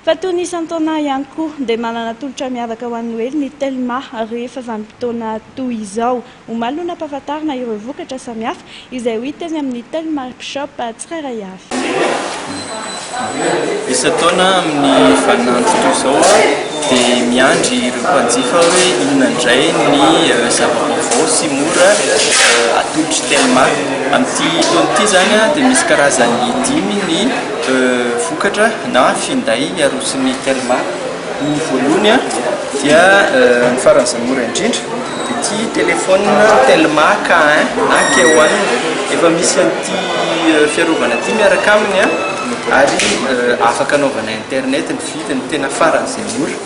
fa toy ny isan-taona ihany koa dia manana tolotra miavaka ho an'ny hoe ny Telma rehefa vanim-potoana toy izao. Omaly no nampahafantarina ireo vokatra samihafa izay hita eny amin'ny Telma shop tsirairay avy. Isan-taona amin'ny vaninandro toy izao dia miandry ireo mpanjifa hoe inona indray ny zava-baovao sy mora atolotry Telma. Amin'ity taona ity zany dia misy karazany 5 ny vokatra na finday aroson'ny Telma. Ny voalohany dia ny faran'izay mora indrindra dia ity telefôna Telma K1 na K1 efa misy an'ity fiarovana ity miaraka aminy ary afaka anaovana internet ny vidiny tena faran'izay mora.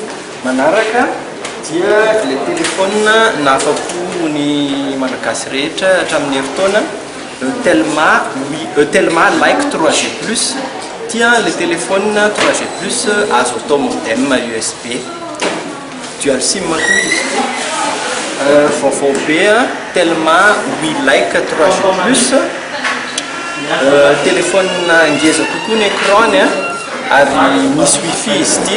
Manaraka dia ilay telefôna nafa-po ny malagasy rehetra hatramin'ny herintaona Telma Like 3G Plus. Le téléphone 3G Plus azo atao modem USB dual sim vaovao be Telma Like 3G Plus téléphone ngeza kokoa ny écran ary misy wifi izy ity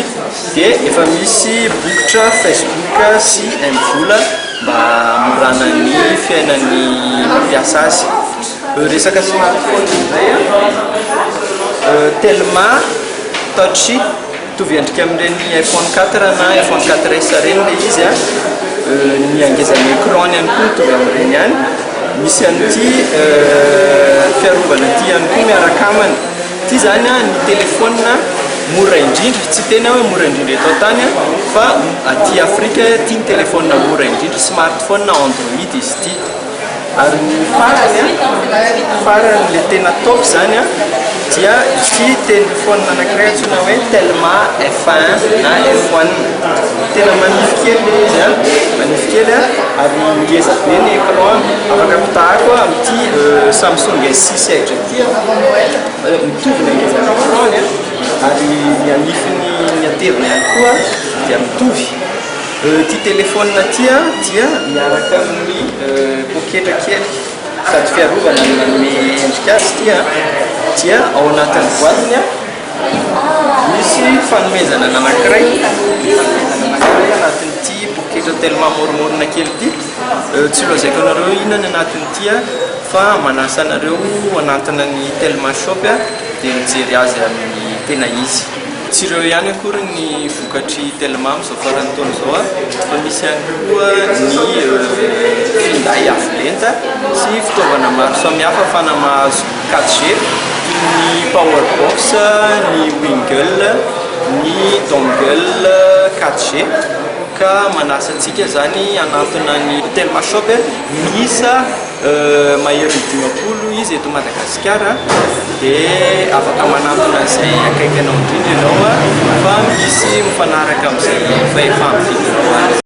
dia efa misy bokotra Facebook sy mvola mba morana ny fiainan'ny mampiasa azy. Resaka smartphone izay Telma Touch mitovy endrika amin'ireny iPhone 4 na iPhone 4S reny ilay izy ny angezan'ny écran ihany koa mitovy amin'ireny ihany. Misy an'ity fiarovana ity ihany koa miaraka aminy. Ity zany ny telefôna mora indrindra, tsy tena hoe mora indrindra eto tany fa aty Afrika tia ny telefôna mora indrindra, smartphone Android izy ity. Ary ny farany le tena top zany dia ity telefôna anankiray antsoina hoe Telma F1 na F1. Tena manify kely izy manify kely ary ngeza be ny écran, afaka apitahako amin'ity Samsung S6 Edge ity mitovy ny ngezan'ny écran ary ny anifiny ny aterina ihany koa dia mitovy. Ity telefôna ity dia miaraka amin'ny poketra kely sady fiarovana manome endrika azy ity dia ao anatin'ny boatiny misy fanomezana anankiray anatin'ity poketra Telma moramorina kely ity. Tsy lazaiko anareo inona anatin'ity fa manasa anareo anatina ny Telma shop dia mijery azy amin'ny tena izy. Tsy ireo ihany akory ny vokatry Telma amin'izao faran'ny taona izao fa misy ihany koa ny finday avo lenta sy fitaovana maro samihafa afahana mahazo 4G ny power box, ny wingle, ny dongle 4G ka manasa antsika zany anatina ny Telma shop miisa mahery 20 izy eto Madagasikara dia afaka manatona izay akaiky anao indrindra ianao fa misy mifanaraka amin'izay efa mividinao azy.